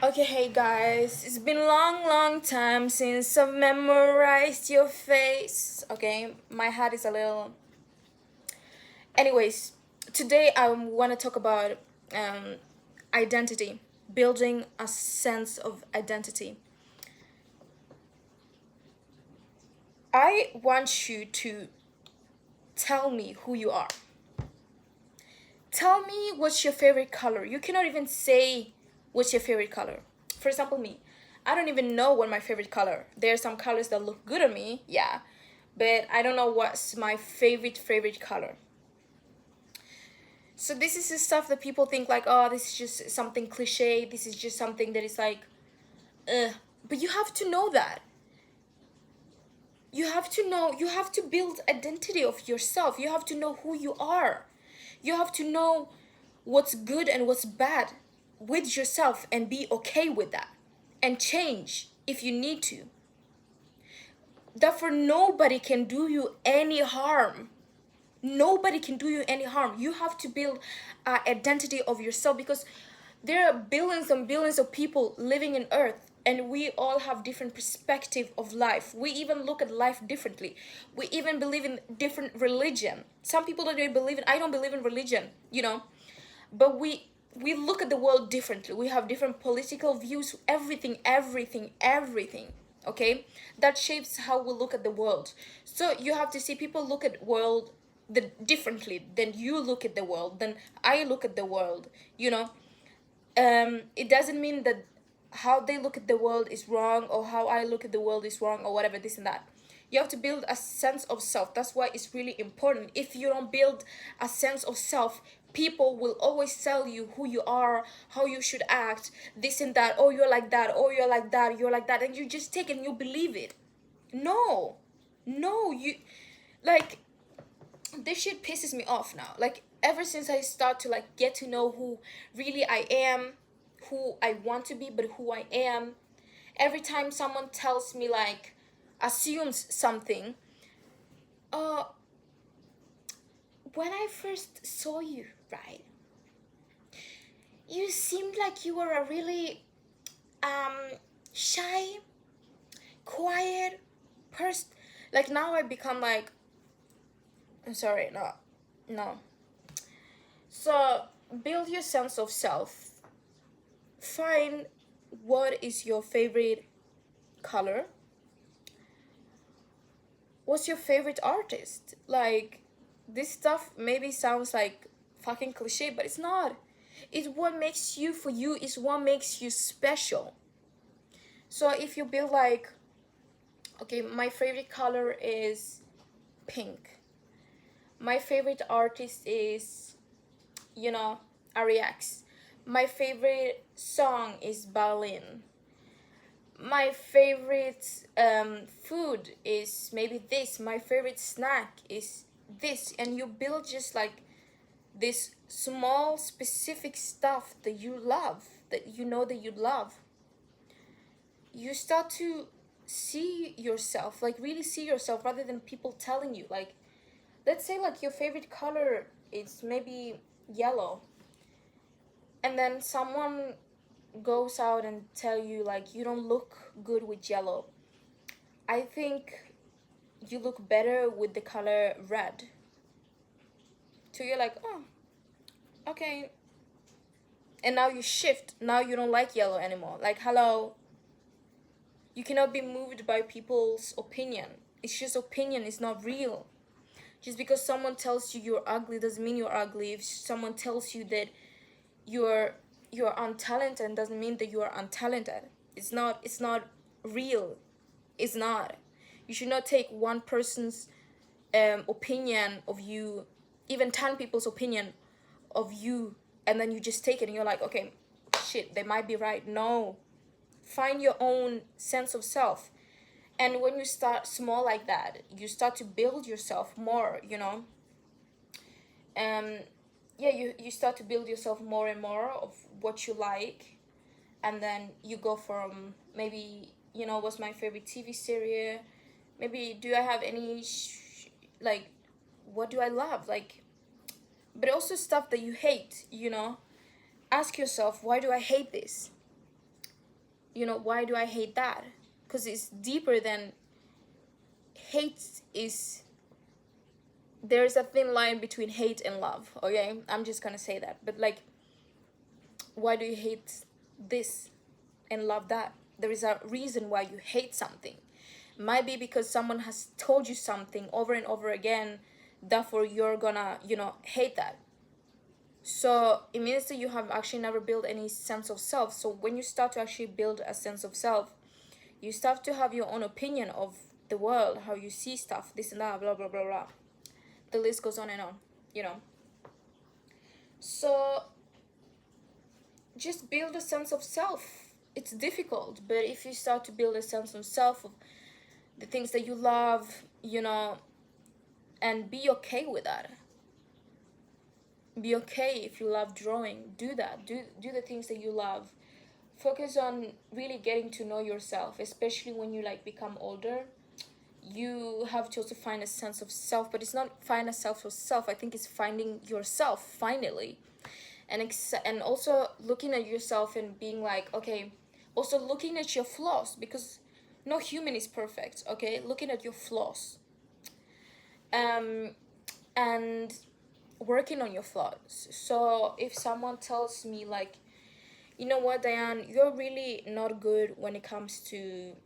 Okay, hey guys, it's been long time since I've memorized your face. Okay, my head is a little. Anyways, today I want to talk about um, identity, building a sense of identity. I want you to tell me who you are. Tell me what's your favorite color. You cannot even say what's your favorite color. For example, me. I don't even know what my favorite color. There are some colors that look good on me, yeah, but I don't know what's my favorite color. So this is the stuff that people think like, oh, this is just something cliche. This is just something that is like, but you have to know that. You have to know. You have to build identity of yourself. You have to know who you are. You have to know what's good and what's bad with yourself and be okay with that and change if you need to. Therefore, nobody can do you any harm. Nobody can do you any harm. You have to build an identity of yourself because there are billions and billions of people living in earth, and we all have different perspective of life. We even look at life differently. We even believe in different religion. Some people don't even believe in, I don't believe in religion, but we look at the world differently. We have different political views, everything. Okay, that shapes how we look at the world. So you have to see people look at world differently than you look at the world, than I look at the world. It doesn't mean that how they look at the world is wrong or how I look at the world is wrong or whatever, this and that. You have to build a sense of self. That's why it's really important. If you don't build a sense of self, people will always tell you who you are, how you should act, this and that. Oh, you're like that. Oh, you're like that. You're like that. And you just take it and you believe it. No. No, you like this shit pisses me off now. Like ever since I start to like get to know who really I am, who I want to be, but who I am, every time someone tells me like assumes something, uh when I first saw you, right? You seemed like you were a really shy, quiet person. Like now I become like I'm sorry, no. So build your sense of self. Find what is your favorite color. What's your favorite artist? Like this stuff maybe sounds like fucking cliche, but it's not. It's what makes you for you, is what makes you special. So if you build like, okay, my favorite color is pink. My favorite artist is, you know, REX. My favorite song is Berlin. My favorite food is maybe this. My favorite snack is this. And you build just like this small specific stuff that you love, that you know that you love. You start to see yourself, like really see yourself, rather than people telling you. Like let's say like your favorite color is maybe yellow, and then someone goes out and tell you like you don't look good with yellow. I think you look better with the color red. So you're like, oh, okay. And now you shift. Now you don't like yellow anymore. Like, hello. You cannot be moved by people's opinion. It's just opinion, it's not real. Just because someone tells you you're ugly doesn't mean you're ugly. If someone tells you that you're you're untalented doesn't mean that you are untalented. It's not real. It's not. You should not take one person's opinion of you, even 10 people's opinion of you, and then you just take it and you're like, okay, shit, they might be right. No. Find your own sense of self. And when you start small like that, you start to build yourself more, um yeah, you start to build yourself more and more of what you like. And then you go from maybe, what's my favorite TV series, maybe do I have any like what do I love, like, but also stuff that you hate. Ask yourself, why do I hate this? why do I hate that? Because it's deeper than hate. Is There's a thin line between hate and love, okay? I'm just gonna say that. But like, why do you hate this and love that? There is a reason why you hate something. Might be because someone has told you something over and over again, therefore you're gonna hate that. So it means that you have actually never built any sense of self. So when you start to actually build a sense of self, you start to have your own opinion of the world, how you see stuff, this and that, blah blah blah blah. The list goes on and on. So just build a sense of self. It's difficult, but if you start to build a sense of self, of the things that you love, and be okay with that. Be okay if you love drawing. Do that. Do the things that you love. Focus on really getting to know yourself, especially when you become older. You have to also find a sense of self, but it's not find a self of self. I think it's finding yourself finally, and also looking at yourself and being like, okay, also looking at your flaws, because no human is perfect, okay? Looking at your flaws, and working on your flaws. So if someone tells me like, you know what, Diane, you're really not good when it comes to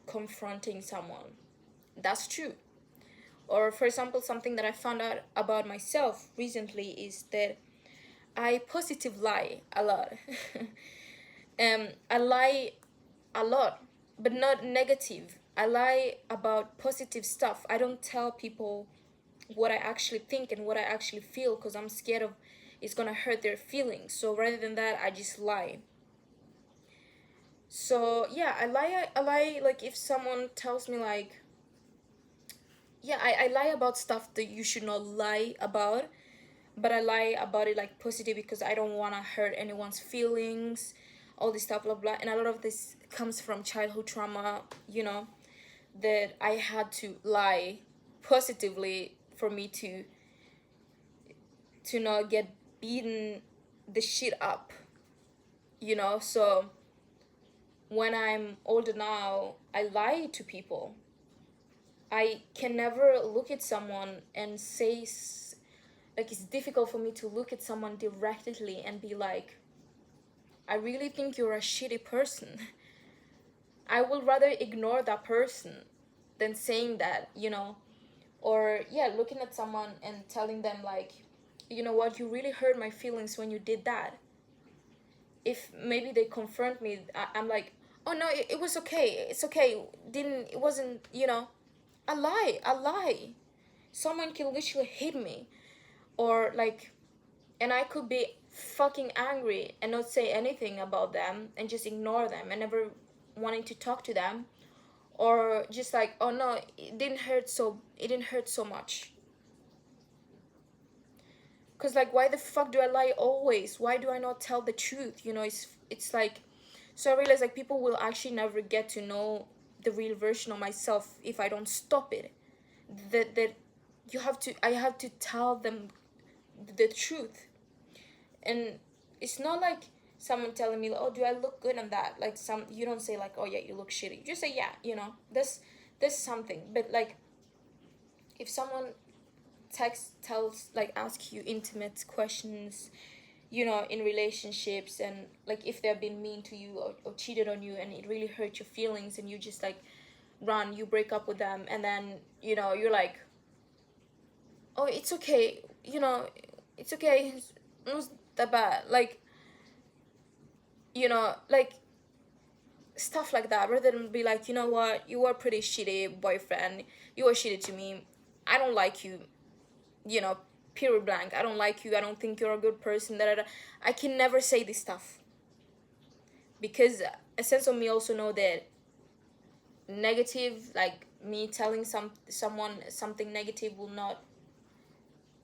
confronting someone, that's true. Or for example, something that I found out about myself recently is that I positive lie a lot. I lie a lot, but not negative. I lie about positive stuff. I don't tell people what I actually think and what I actually feel, because I'm scared of it's gonna hurt their feelings. So rather than that, I just lie. So yeah, I lie like if someone tells me like, yeah, I lie about stuff that you should not lie about, but I lie about it like positive, because I don't want to hurt anyone's feelings, all this stuff, blah blah. And a lot of this comes from childhood trauma, that I had to lie positively for me to not get beaten the shit up, So when I'm older now, I lie to people. I can never look at someone and say, like, it's difficult for me to look at someone directly and be like, I really think you're a shitty person. I will rather ignore that person than saying that, Or, yeah, looking at someone and telling them, like, you know what, you really hurt my feelings when you did that. If maybe they confront me, I'm like, oh no, it was okay. It's okay. It wasn't, I lie. Someone can literally hit me. Or, like, and I could be fucking angry and not say anything about them and just ignore them and never wanting to talk to them, or just like, oh no, it didn't hurt so much. Because like, why the fuck do I lie always? Why do I not tell the truth? It's like, so I realize like people will actually never get to know the real version of myself if I don't stop it. That I have to tell them the truth. And it's not like someone telling me, oh, do I look good on that? Like, you don't say like, oh yeah, you look shitty. You just say, yeah, there's something. But like, if someone asks you intimate questions, in relationships, and like if they've been mean to you, or cheated on you, and it really hurt your feelings, and you just like you break up with them, and then you're like, oh, it's okay, it's okay, it's not that bad, like, like stuff like that, rather than be like, you know what, you are pretty shitty boyfriend, you are shitty to me, I don't like you, period blank, I don't like you, I don't think you're a good person, that I can never say this stuff, because a sense of me also know that negative, like me telling someone something negative will not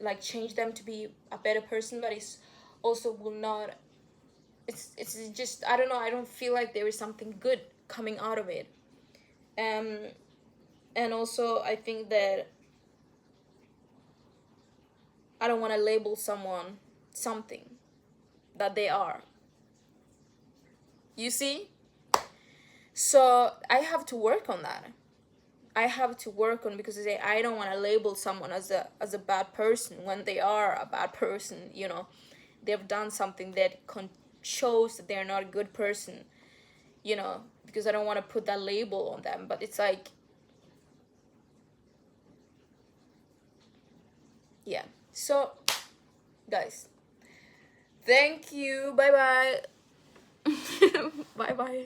like change them to be a better person, but it's also will not, it's just, I don't know, I don't feel like there is something good coming out of it. And also I think that I don't want to label someone something that they are, you see. So I have to work on that. I have to work on, because I don't want to label someone as a bad person when they are a bad person. You know, they've done something that shows that they're not a good person. You know, because I don't want to put that label on them. But it's like, yeah. So, guys, thank you. Bye bye. Bye bye.